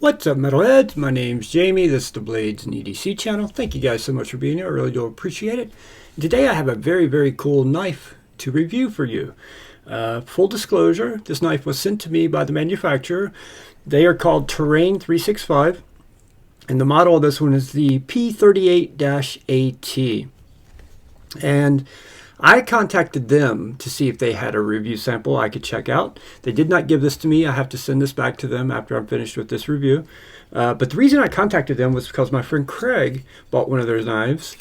What's up, metalheads? My name's Jamie. This is the Blades and EDC channel. Thank you guys so much for being here. I really do appreciate it. Today I have a very cool knife to review for you. Full disclosure, this knife was sent to me by the manufacturer. They are called Terrain 365, and the model of this one is the P38-AT. And I contacted them to see if they had a review sample I could check out. They did not give this to me. I have to send this back to them after I'm finished with this review. But the reason I contacted them was because my friend Craig bought one of their knives.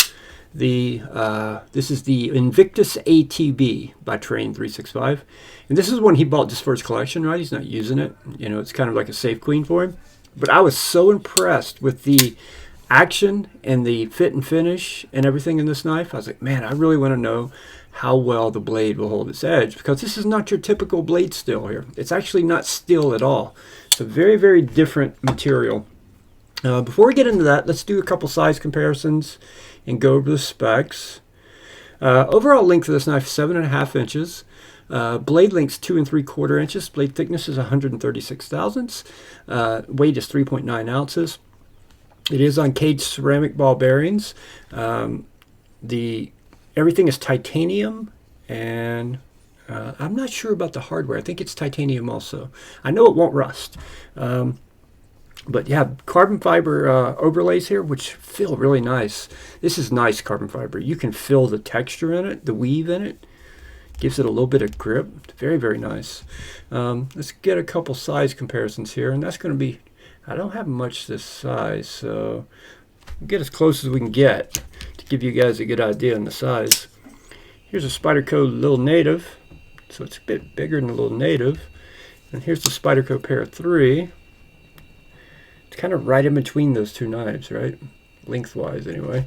This is the Invictus ATB by Terrain 365. And this is one he bought just for his collection, right? He's not using it. You know, it's kind of like a safe queen for him. But I was so impressed with the action and the fit and finish and everything in this knife. I was like, man, I really want to know how well the blade will hold its edge, because this is not your typical blade steel here. It's actually not steel at all. It's a very different material. Before we get into that, let's do a couple size comparisons and go over the specs. Overall length of this knife is 7.5 inches. Blade length is 2 3/4 inches. Blade thickness is 136 thousandths. Weight is 3.9 ounces. It is on caged ceramic ball bearings. Everything is titanium, and I'm not sure about the hardware. I think it's titanium also. I know it won't rust. But you have carbon fiber overlays here, which feel really nice. This is nice carbon fiber. You can feel the texture in it, the weave in it. Gives it a little bit of grip. It's very nice. Let's get a couple size comparisons here, and that's going to be, I don't have much this size, so we'll get as close as we can get to give you guys a good idea on the size. Here's a Spyderco Little Native, so it's a bit bigger than the Little Native. And here's the Spyderco Para 3. It's kind of right in between those two knives, right? Lengthwise, anyway.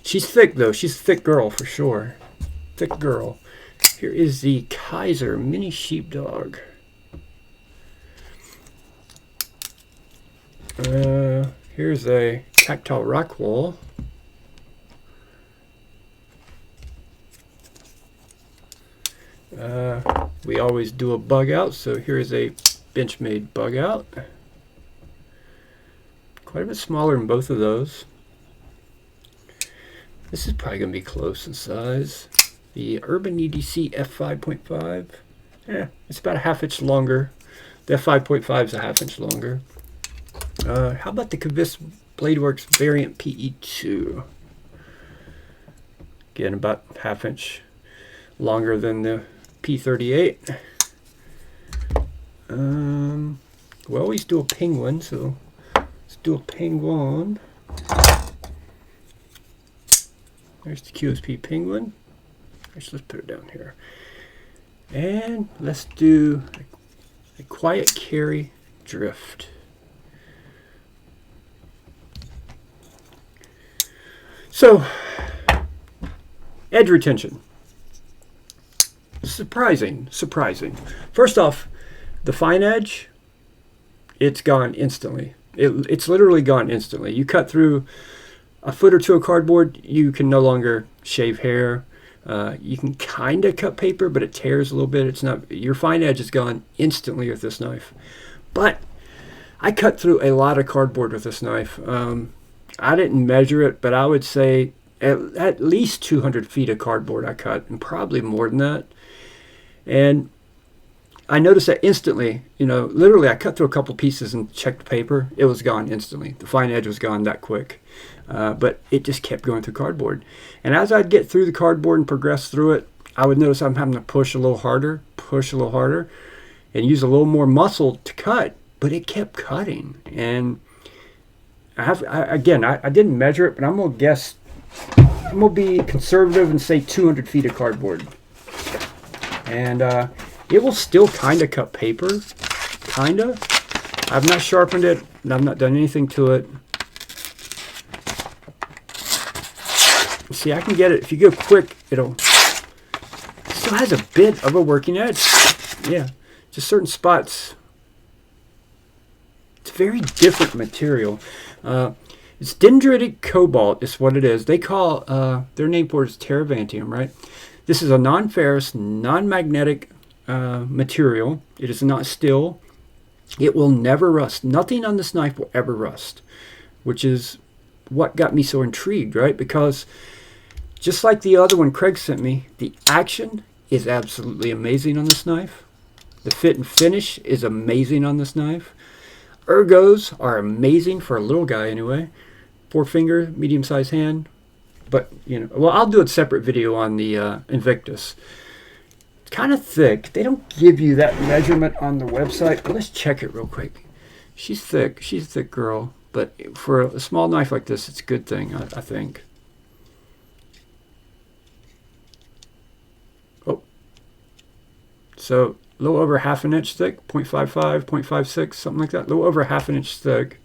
She's thick, though. She's a thick girl, for sure. Thick girl. Here is the Kaiser Mini Sheepdog. Here's a Tactile Rockwall. We always do a bug out, so here's a Benchmade bug out. Quite a bit smaller than both of those. This is probably going to be close in size. The Urban EDC F5.5. Yeah, it's about a ½ inch longer. The F5.5 is a ½ inch longer. How about the Kavis Bladeworks Variant PE2? Again, about ½ inch longer than the P38. We always do a penguin, so let's do a penguin. There's the QSP penguin. Let's put it down here. And let's do a quiet carry drift. So, edge retention. Surprising. First off, the fine edge, it's gone instantly. It's literally gone instantly. You cut through a foot or two of cardboard, you can no longer shave hair. You can kind of cut paper, but it tears a little bit. It's not, your fine edge is gone instantly with this knife. But I cut through a lot of cardboard with this knife. I didn't measure it, but I would say at least 200 feet of cardboard I cut, and probably more than that. And I noticed that instantly. You know, literally I cut through a couple pieces and checked the paper. It was gone instantly. The fine edge was gone that quick. But it just kept going through cardboard. And as I'd get through the cardboard and progress through it, I would notice I'm having to push a little harder, and use a little more muscle to cut. But it kept cutting. And I didn't measure it, but I'm going to guess, I'm going to be conservative and say 200 feet of cardboard. And it will still kind of cut paper, kind of. I've not sharpened it, and I've not done anything to it. See, I can get it, if you go quick, it still has a bit of a working edge. Yeah, just certain spots. It's a very different material. It's dendritic cobalt is what it is. They call, their name for it is Terravantium, right? This is a non-ferrous, non-magnetic material. It is not steel. It will never rust. Nothing on this knife will ever rust, which is what got me so intrigued, right? Because just like the other one Craig sent me, the action is absolutely amazing on this knife. The fit and finish is amazing on this knife. Ergos are amazing for a little guy anyway. 4-finger, medium-sized hand. But, you know, well, I'll do a separate video on the Invictus. It's kind of thick. They don't give you that measurement on the website. But let's check it real quick. She's thick. She's a thick girl. But for a small knife like this, it's a good thing, I think. Oh. So, a little over half an inch thick. 0.55, 0.56, something like that. A little over half an inch thick.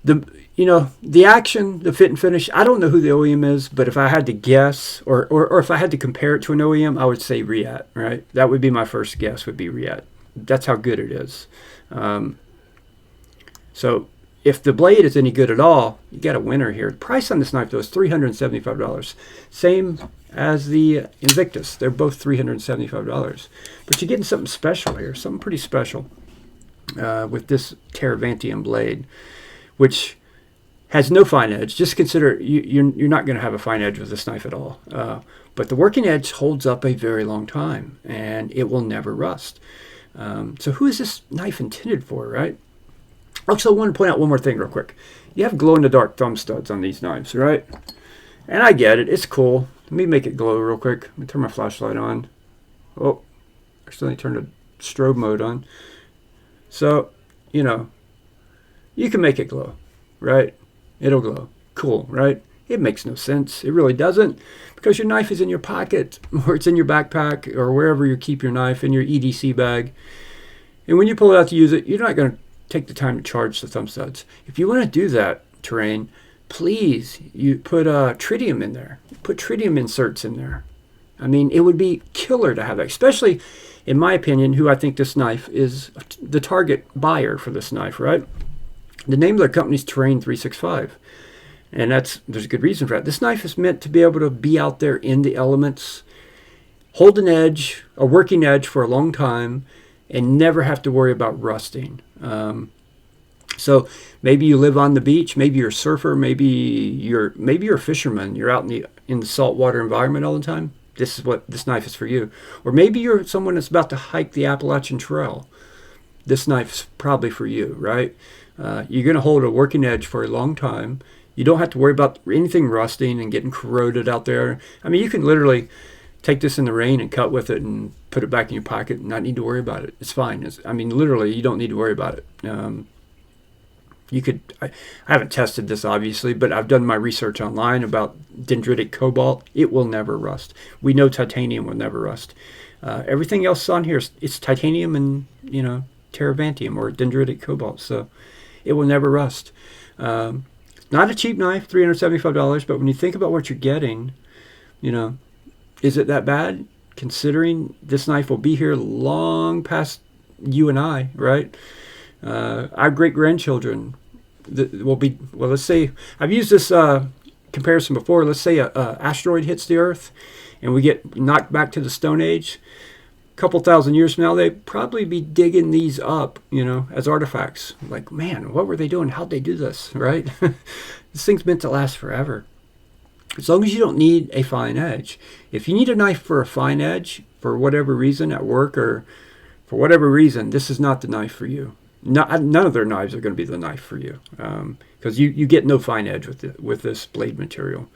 The action, the fit and finish, I don't know who the OEM is, but if I had to guess, or if I had to compare it to an OEM, I would say Riat, right? That would be my first guess, would be Riat. That's how good it is. So if the blade is any good at all, you got a winner here. The price on this knife, though, is $375. Same as the Invictus. They're both $375. But you're getting something special here, something pretty special with this Teravantium blade, which has no fine edge. Just consider you're not going to have a fine edge with this knife at all. But the working edge holds up a very long time, and it will never rust. So who is this knife intended for, right? Also, I want to point out one more thing real quick. You have glow-in-the-dark thumb studs on these knives, right? And I get it. It's cool. Let me make it glow real quick. Let me turn my flashlight on. Oh, I accidentally turned the strobe mode on. So, you know, you can make it glow, right? It'll glow. Cool, right? It makes no sense. It really doesn't, because your knife is in your pocket, or it's in your backpack, or wherever you keep your knife, in your EDC bag. And when you pull it out to use it, you're not going to take the time to charge the thumb studs. If you want to do that terrain, please, you put tritium in there. Put tritium inserts in there. I mean, it would be killer to have that, especially, in my opinion, who I think this knife is the target buyer for this knife, right? The name of their company is Terrain 365. And there's a good reason for that. This knife is meant to be able to be out there in the elements, hold an edge, a working edge for a long time, and never have to worry about rusting. So maybe you live on the beach, maybe you're a surfer, maybe you're a fisherman. You're out in the saltwater environment all the time. This is what this knife is for you. Or maybe you're someone that's about to hike the Appalachian Trail. This knife's probably for you, right? You're going to hold a working edge for a long time. You don't have to worry about anything rusting and getting corroded out there. I mean, you can literally take this in the rain and cut with it and put it back in your pocket and not need to worry about it. It's fine. I mean, literally, you don't need to worry about it. I haven't tested this, obviously, but I've done my research online about dendritic cobalt. It will never rust. We know titanium will never rust. Everything else on here, it's titanium and, Teravantium or dendritic cobalt, so it will never rust. Not a cheap knife, $375, but when you think about what you're getting, is it that bad? Considering this knife will be here long past you and I, right? Our great-grandchildren will be, well, let's say, I've used this comparison before. Let's say an asteroid hits the Earth and we get knocked back to the Stone Age. A couple thousand years from now, they'd probably be digging these up, as artifacts. Like, man, what were they doing? How'd they do this, right? This thing's meant to last forever. As long as you don't need a fine edge. If you need a knife for a fine edge, for whatever reason at work or for whatever reason, this is not the knife for you. None of their knives are going to be the knife for you, because you get no fine edge with this blade material.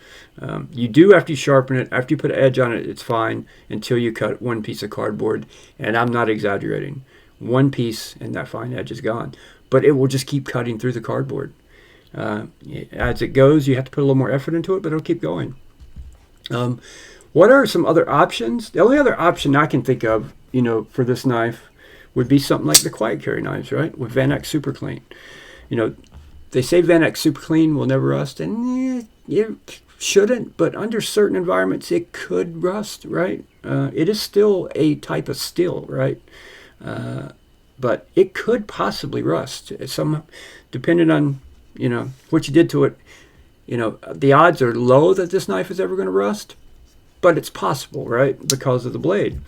You do after you sharpen it, after you put an edge on it, it's fine until you cut one piece of cardboard, and I'm not exaggerating. One piece and that fine edge is gone, but it will just keep cutting through the cardboard. As it goes, you have to put a little more effort into it, but it'll keep going. What are some other options? The only other option I can think of, for this knife would be something like the quiet carry knives, right? With Van Eyck Super Clean. They say Van Eyck Super Clean will never rust, and it shouldn't, but under certain environments it could rust, right? It is still a type of steel, right? But it could possibly rust. Depending on, what you did to it, the odds are low that this knife is ever going to rust, but it's possible, right? Because of the blade.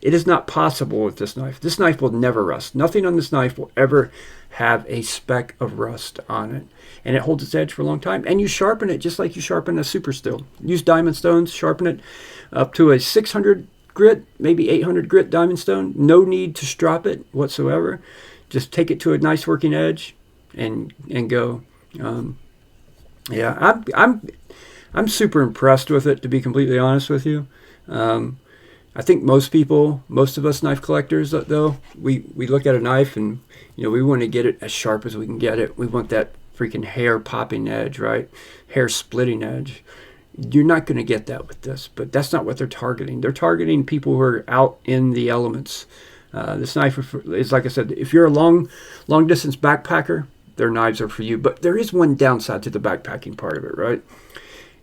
It is not possible with this knife. This knife will never rust. Nothing on this knife will ever have a speck of rust on it. And it holds its edge for a long time. And you sharpen it just like you sharpen a super steel. Use diamond stones, sharpen it up to a 600 grit, maybe 800 grit diamond stone. No need to strop it whatsoever. Just take it to a nice working edge and go. Yeah, I'm super impressed with it, to be completely honest with you. I think most of us knife collectors, though, we look at a knife and, you know, we want to get it as sharp as we can get it. We want that freaking hair popping edge, right? Hair splitting edge. You're not going to get that with this, but that's not what they're targeting. They're targeting people who are out in the elements. This knife is, like I said, if you're a long distance backpacker, their knives are for you. But there is one downside to the backpacking part of it, right?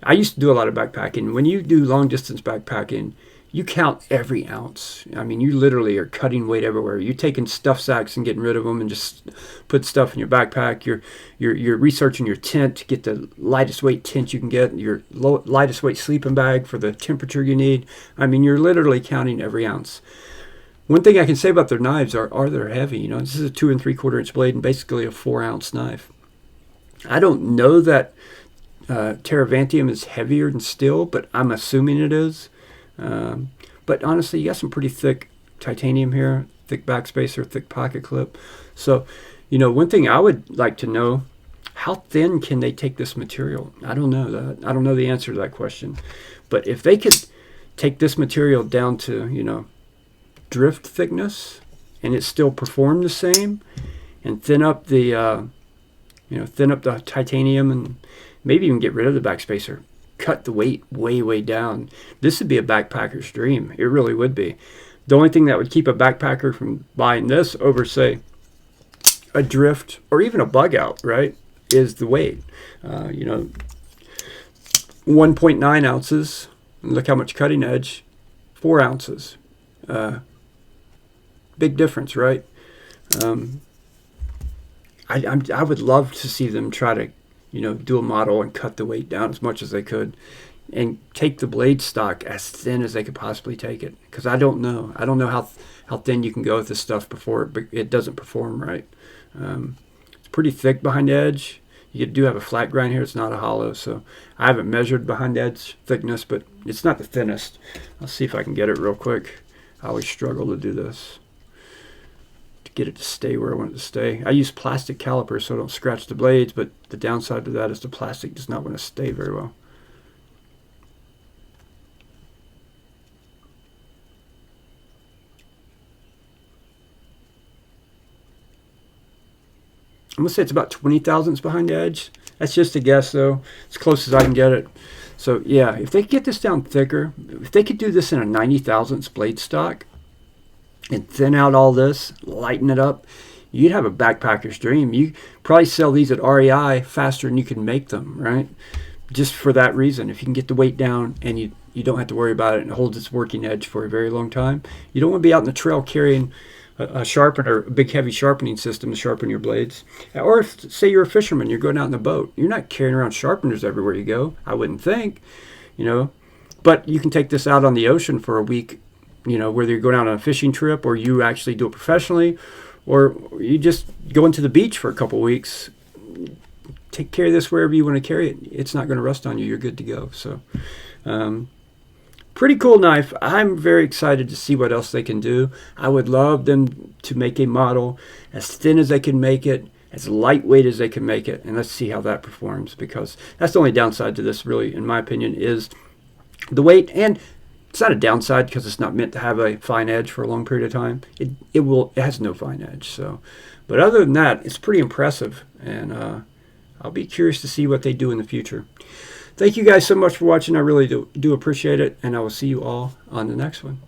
I used to do a lot of backpacking. When you do long distance backpacking, you count every ounce. I mean, you literally are cutting weight everywhere. You're taking stuff sacks and getting rid of them and just put stuff in your backpack. You're researching your tent to get the lightest weight tent you can get, your lightest weight sleeping bag for the temperature you need. I mean, you're literally counting every ounce. One thing I can say about their knives are they're heavy. You know, this is a 2 3/4 inch blade and basically a 4-ounce knife. I don't know that Terravantium is heavier than steel, but I'm assuming it is. But honestly, you got some pretty thick titanium here, thick backspacer, thick pocket clip. So, you know, one thing I would like to know, how thin can they take this material? I don't know that. I don't know the answer to that question. But if they could take this material down to, you know, drift thickness and it still perform the same, and thin up the thin up the titanium and maybe even get rid of the backspacer, cut the weight way down, this would be a backpacker's dream. It really would be. The only thing that would keep a backpacker from buying this over, say, a drift or even a bug out, right, is the weight. 1.9 ounces, look how much cutting edge, 4 ounces. Big difference, right? I would love to see them try to, you know, do a model and cut the weight down as much as they could and take the blade stock as thin as they could possibly take it, because I don't know how thin you can go with this stuff before it doesn't perform right. It's pretty thick behind the edge. You do have a flat grind here. It's not a hollow, so I haven't measured behind the edge thickness, but it's not the thinnest. I'll see if I can get it real quick. I always struggle to do this, to get it to stay where I want it to stay. I use plastic calipers so I don't scratch the blades, but the downside to that is the plastic does not want to stay very well. I'm going to say it's about 20 thousandths behind the edge. That's just a guess, though. As close as I can get it. So, yeah, if they could get this down thicker, if they could do this in a 90 thousandths blade stock and thin out all this, lighten it up, you'd have a backpacker's dream. You probably sell these at REI faster than you can make them, right? Just for that reason. If you can get the weight down and you don't have to worry about it and it holds its working edge for a very long time. You don't want to be out in the trail carrying a sharpener, a big heavy sharpening system to sharpen your blades. Or if, say you're a fisherman, you're going out in the boat, you're not carrying around sharpeners everywhere you go, I wouldn't think, you know. But you can take this out on the ocean for a week, you know, whether you're going out on a fishing trip or you actually do it professionally, or you just go into the beach for a couple weeks. Take care of this wherever you want to carry it. It's not going to rust on you. You're good to go. So, pretty cool knife. I'm very excited to see what else they can do. I would love them to make a model as thin as they can make it, as lightweight as they can make it, and let's see how that performs, because that's the only downside to this, really, in my opinion, is the weight. And it's not a downside because it's not meant to have a fine edge for a long period of time. It has no fine edge. So, but other than that, it's pretty impressive, and I'll be curious to see what they do in the future. Thank you guys so much for watching. I really do appreciate it, and I will see you all on the next one.